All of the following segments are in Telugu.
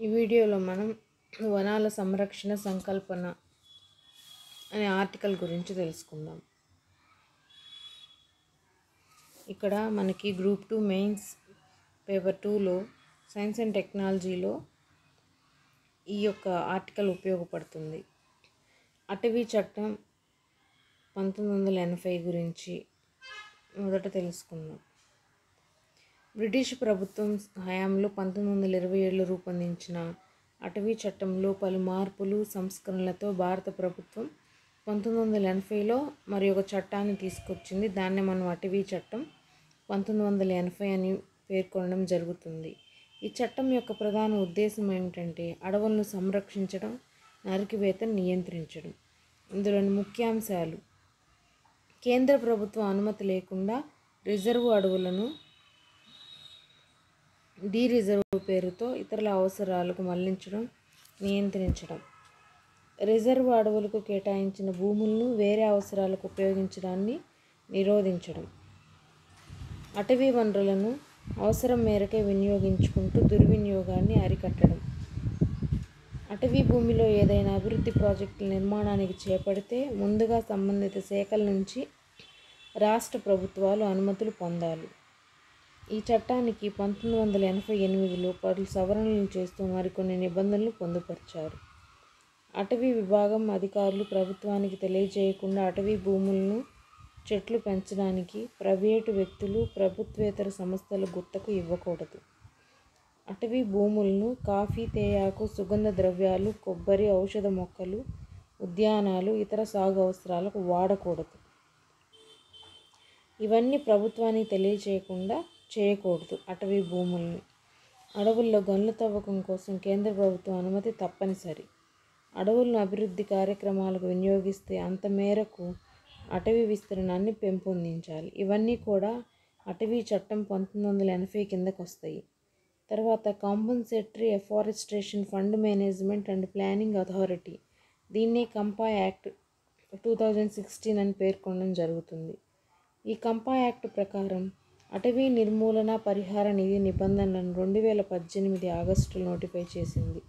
ఈ వీడియోలో మనం వనాల సంరక్షణ సంకల్పన అనే ఆర్టికల్ గురించి తెలుసుకుందాం. ఇక్కడ మనకి గ్రూప్ 2 మెయిన్స్ పేపర్ 2లో సైన్స్ అండ్ టెక్నాలజీలో ఈ యొక్క ఆర్టికల్ ఉపయోగపడుతుంది. అటవీ చట్టం 1980 గురించి మొదట తెలుసుకుందాం. బ్రిటిష్ ప్రభుత్వం హయాంలో 1927లో రూపొందించిన అటవీ చట్టంలో పలు మార్పులు సంస్కరణలతో భారత ప్రభుత్వం 1980లో మరి ఒక చట్టాన్ని తీసుకొచ్చింది. దాన్ని మనం అటవీ చట్టం 1980 అని పేర్కొనడం జరుగుతుంది. ఈ చట్టం యొక్క ప్రధాన ఉద్దేశం ఏమిటంటే అడవులను సంరక్షించడం, నరికివేతను నియంత్రించడం. ఇందులోని ముఖ్యాంశాలు: కేంద్ర ప్రభుత్వం అనుమతి లేకుండా రిజర్వ్ అడవులను డీ రిజర్వ్ పేరుతో ఇతరుల అవసరాలకు మళ్లించడం, నియంత్రించడం. రిజర్వ్ అడవులకు కేటాయించిన భూములను వేరే అవసరాలకు ఉపయోగించడాన్ని నిరోధించడం. అటవీ వనరులను అవసరం మేరకే వినియోగించుకుంటూ దుర్వినియోగాన్ని అరికట్టడం. అటవీ భూమిలో ఏదైనా అభివృద్ధి ప్రాజెక్టుల నిర్మాణానికి చేపడితే ముందుగా సంబంధిత శాఖల నుంచి రాష్ట్ర ప్రభుత్వాలు అనుమతులు పొందాలి. ఈ చట్టానికి 1988లో పలు సవరణలు చేస్తూ మరికొన్ని నిబంధనలు పొందుపరిచారు. అటవీ విభాగం అధికారులు ప్రభుత్వానికి తెలియజేయకుండా అటవీ భూములను చెట్లు పెంచడానికి ప్రైవేటు వ్యక్తులు, ప్రభుత్వేతర సంస్థలు గుత్తకు ఇవ్వకూడదు. అటవీ భూములను కాఫీ, తేయాకు, సుగంధ ద్రవ్యాలు, కొబ్బరి, ఔషధ మొక్కలు, ఉద్యానాలు, ఇతర సాగు అవసరాలకు వాడకూడదు. ఇవన్నీ ప్రభుత్వానికి తెలియజేయకుండా చేయకూడదు. అటవీ భూముల్ని అడవుల్లో గనుల తవ్వకం కోసం కేంద్ర ప్రభుత్వం అనుమతి తప్పనిసరి. అడవులను అభివృద్ధి కార్యక్రమాలకు వినియోగిస్తే అంత మేరకు అటవీ విస్తీర్ణాన్ని పెంపొందించాలి. ఇవన్నీ కూడా అటవీ చట్టం 1980 కిందకు వస్తాయి. తర్వాత compensatory afforestation fund management and planning authority, దీన్నే కంపా యాక్ట్ 2016 అని పేర్కొనడం జరుగుతుంది. ఈ కంపా యాక్ట్ ప్రకారం అటవీ నిర్మూలన పరిహార నిధి నిబంధనలను 2018 ఆగస్టులో నోటిఫై చేసింది.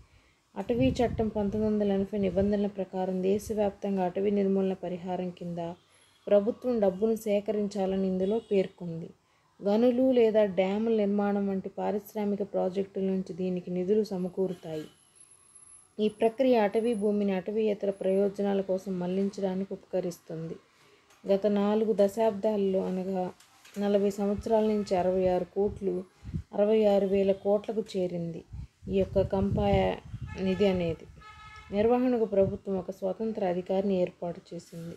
అటవీ చట్టం 1980 నిబంధనల ప్రకారం దేశవ్యాప్తంగా అటవీ నిర్మూలన పరిహారం కింద ప్రభుత్వం డబ్బును సేకరించాలని ఇందులో పేర్కొంది. గనులు లేదా డ్యాముల నిర్మాణం వంటి పారిశ్రామిక ప్రాజెక్టుల నుంచి దీనికి నిధులు సమకూరుతాయి. ఈ ప్రక్రియ అటవీ భూమిని అటవీయేతర ప్రయోజనాల కోసం మళ్లించడానికి ఉపకరిస్తుంది. గత 4 దశాబ్దాల్లో అనగా 40 సంవత్సరాల నుంచి 66,000 కోట్లకు చేరింది ఈ యొక్క కంపా నిధి అనేది. నిర్వహణకు ప్రభుత్వం ఒక స్వతంత్ర అధికారిని ఏర్పాటు చేసింది.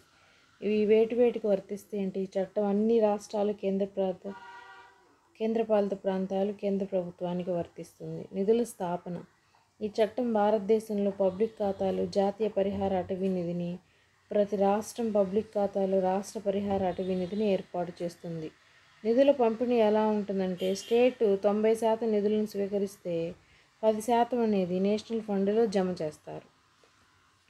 ఇవి వేటికి వర్తిస్తాయి అంటే ఈ చట్టం అన్ని రాష్ట్రాలు, కేంద్రపాలిత ప్రాంతాలు, కేంద్ర ప్రభుత్వానికి వర్తిస్తుంది. నిధుల స్థాపన: ఈ చట్టం భారతదేశంలో పబ్లిక్ ఖాతాలు జాతీయ పరిహార అటవీ నిధిని, ప్రతి రాష్ట్రం పబ్లిక్ ఖాతాలు రాష్ట్ర పరిహార అటవీ నిధిని ఏర్పాటు చేస్తుంది. నిధుల పంపిణీ ఎలా ఉంటుందంటే స్టేట్ 90% నిధులను స్వీకరిస్తే 10% అనేది నేషనల్ ఫండ్లో జమ చేస్తారు.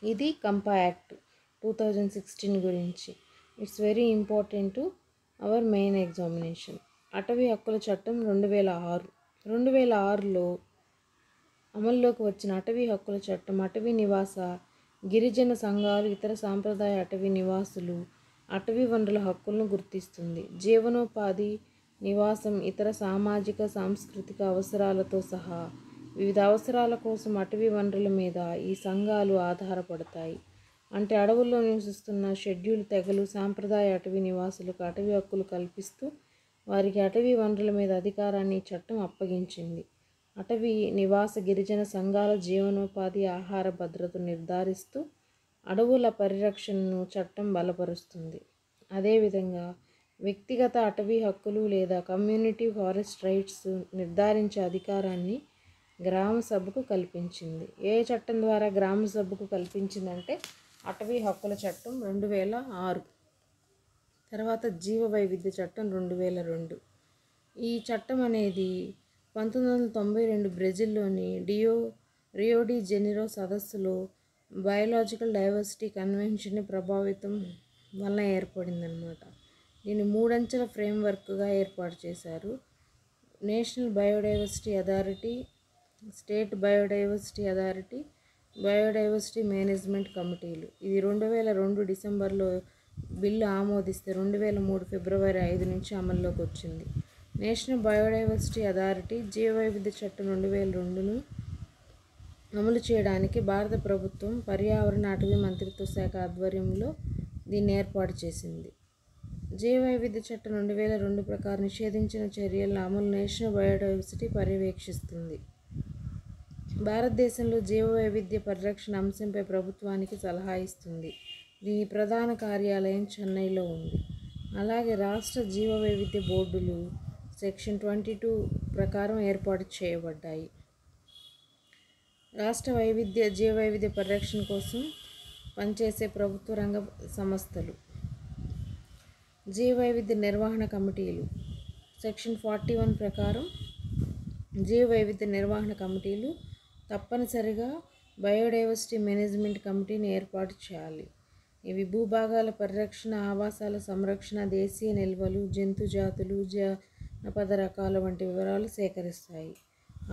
ఇది కంపా యాక్ట్ 2016 గురించి. It's very important to our main examination. అటవీ హక్కుల చట్టం 2006లో అమల్లోకి వచ్చిన అటవీ హక్కుల చట్టం అటవీ నివాస గిరిజన సంఘాలు, ఇతర సాంప్రదాయ అటవీ నివాసులు అటవీ వనరుల హక్కులను గుర్తిస్తుంది. జీవనోపాధి, నివాసం, ఇతర సామాజిక సాంస్కృతిక అవసరాలతో సహా వివిధ అవసరాల కోసం అటవీ వనరుల మీద ఈ సంఘాలు ఆధారపడతాయి. అంటే అడవుల్లో నివసిస్తున్న షెడ్యూల్ తెగలు, సాంప్రదాయ అటవీ నివాసులకు అటవీ హక్కులు కల్పిస్తూ వారికి అటవీ వనరుల మీద అధికారాన్ని ఈ చట్టం అప్పగించింది. అటవీ నివాస గిరిజన సంఘాల జీవనోపాధి, ఆహార భద్రతను నిర్ధారిస్తూ అడవుల పరిరక్షణను చట్టం బలపరుస్తుంది. అదేవిధంగా వ్యక్తిగత అటవీ హక్కులు లేదా కమ్యూనిటీ ఫారెస్ట్ రైట్స్ నిర్ధారించే అధికారాన్ని గ్రామ సభకు కల్పించింది. ఏ చట్టం ద్వారా గ్రామ సభకు కల్పించిందంటే అటవీ హక్కుల చట్టం 2006. తర్వాత జీవ వైవిధ్య చట్టం 2002. ఈ చట్టం అనేది 1992 బ్రెజిల్లోని రియో డి జెనిరో సదస్సులో బయోలాజికల్ డైవర్సిటీ కన్వెన్షన్ ప్రభావితం వలన ఏర్పడిందనమాట. దీన్ని 3 అంచెల ఫ్రేమ్వర్క్గా ఏర్పాటు చేశారు. National biodiversity authority, state biodiversity authority, biodiversity management కమిటీలు. ఇది 2002 డిసెంబర్లో బిల్లు ఆమోదిస్తే 2003 ఫిబ్రవరి 5 నుంచి అమల్లోకి వచ్చింది. నేషనల్ బయోడైవర్సిటీ అథారిటీ జీవవైవిధ్య చట్టం 2002ను అమలు చేయడానికి భారత ప్రభుత్వం పర్యావరణ అటవీ మంత్రిత్వ శాఖ ఆధ్వర్యంలో దీన్ని ఏర్పాటు చేసింది. జీవవైవిధ్య చట్టం 2002 ప్రకారం నిషేధించిన చర్యల అమలు నేషనల్ బయోడైవర్సిటీ పర్యవేక్షిస్తుంది. భారతదేశంలో జీవవైవిధ్య పరిరక్షణ అంశంపై ప్రభుత్వానికి సలహా ఇస్తుంది. దీని ప్రధాన కార్యాలయం చెన్నైలో ఉంది. అలాగే రాష్ట్ర జీవవైవిధ్య బోర్డులు సెక్షన్ 22 ప్రకారం ఏర్పాటు చేయబడ్డాయి. రాష్ట్ర జీవవైవిధ్య పరిరక్షణ కోసం పనిచేసే ప్రభుత్వ రంగ సంస్థలు. జీవవైవిధ్య నిర్వహణ కమిటీలు సెక్షన్ 41 ప్రకారం జీవవైవిధ్య నిర్వహణ కమిటీలు తప్పనిసరిగా బయోడైవర్సిటీ మేనేజ్మెంట్ కమిటీని ఏర్పాటు చేయాలి. ఇవి భూభాగాల పరిరక్షణ, ఆవాసాల సంరక్షణ, దేశీయ నిల్వలు, జంతు జాతులు, జానపద రకాల వంటి వివరాలు సేకరిస్తాయి.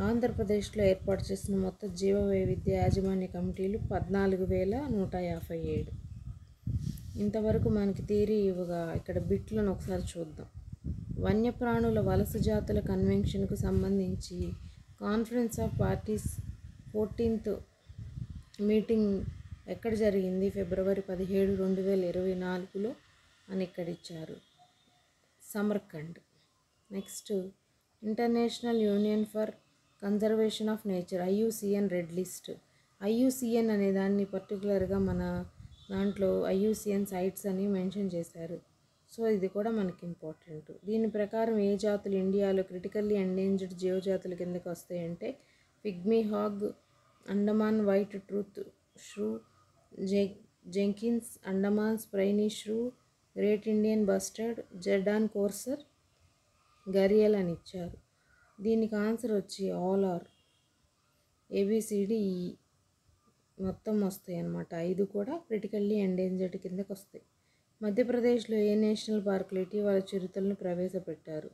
ఆంధ్రప్రదేశ్లో ఏర్పాటు చేసిన మొత్తం జీవవైవిధ్య యాజమాన్య కమిటీలు 14,157. ఇంతవరకు మనకి థియరీ ఇవ్వగా ఇక్కడ బిట్లను ఒకసారి చూద్దాం. వన్యప్రాణుల వలస జాతుల కన్వెన్షన్కు సంబంధించి conference of parties 14th meeting ఎక్కడ జరిగింది? ఫిబ్రవరి 17, 2024లో అని ఇక్కడ ఇచ్చారు, Samarkand. Next international union for conservation of nature IUCN red list. IUCN అనే దాన్ని పర్టికులర్గా మన దాంట్లో IUCN సైట్స్ అని మెన్షన్ చేశారు. సో ఇది కూడా మనకి ఇంపార్టెంట్. దీని ప్రకారం ఏ జాతులు ఇండియాలో క్రిటికల్లీ ఎండేంజర్డ్ జీవజాతుల కిందకి వస్తాయంటే పిగ్మీ హాగ్, అండమాన్ వైట్ ట్రూత్ shrew, Jenkins, Andaman spiny shrew, great Indian bustard, Jerdon courser, gharial అని ఇచ్చారు. దీనికి ఆన్సర్ వచ్చి ఆల్ ఆర్ ABCDE మొత్తం వస్తాయి అన్నమాట. 5 కూడా క్రిటికల్లీ ఎండేంజర్డ్ కిందకి వస్తాయి. మధ్యప్రదేశ్లో ఏ నేషనల్ పార్కులు ఇటీవల చిరుతలను ప్రవేశపెట్టారు?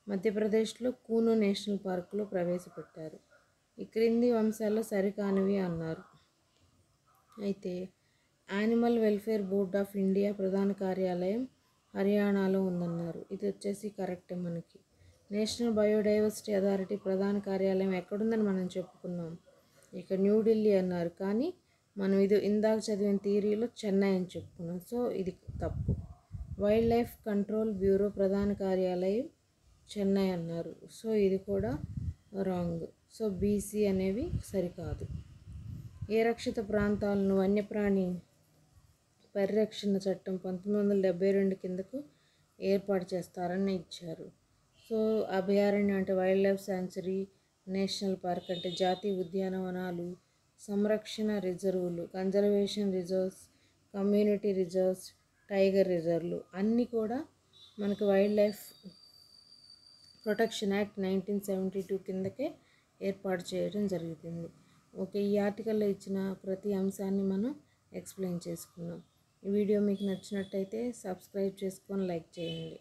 మధ్యప్రదేశ్లో కూనో నేషనల్ పార్కులో ప్రవేశపెట్టారు. ఈ క్రింది అంశాల్లో సరికానివి అన్నారు. అయితే animal welfare board of India ప్రధాన కార్యాలయం హర్యానాలో ఉందన్నారు. ఇది వచ్చేసి కరెక్టే మనకి. నేషనల్ బయోడైవర్సిటీ అథారిటీ ప్రధాన కార్యాలయం ఎక్కడుందని మనం చెప్పుకున్నాం, ఇక న్యూఢిల్లీ అన్నారు. కానీ మనం ఇది ఇందాక చదివిన థియరీలో చెన్నై అని చెప్పుకున్నాం. సో ఇది తప్పు. వైల్డ్ లైఫ్ కంట్రోల్ బ్యూరో ప్రధాన కార్యాలయం చెన్నై అన్నారు. సో ఇది కూడా రాంగ్. సో BC అనేవి సరికాదు. ఏ రక్షిత ప్రాంతాలను వన్యప్రాణి పరిరక్షణ చట్టం 1972 కిందకు ఏర్పాటు చేస్తారని ఇచ్చారు. సో అభయారణ్యం అంటే wildlife sanctuary, national park అంటే జాతీయ ఉద్యానవనాలు, సంరక్షణ రిజర్వులు conservation reserves, community reserves, tiger రిజర్వ్లు అన్నీ కూడా మనకు వైల్డ్ లైఫ్ ప్రొటెక్షన్ యాక్ట్ 1972 కిందకే ఏర్పాటు చేయడం జరుగుతుంది. ఓకే, ఈ ఆర్టికల్లో ఇచ్చిన ప్రతి అంశాన్ని మనం ఎక్స్ప్లెయిన్ చేసుకున్నాం. ఈ వీడియో మీకు నచ్చినట్టయితే సబ్స్క్రైబ్ చేసుకొని లైక్ చేయండి.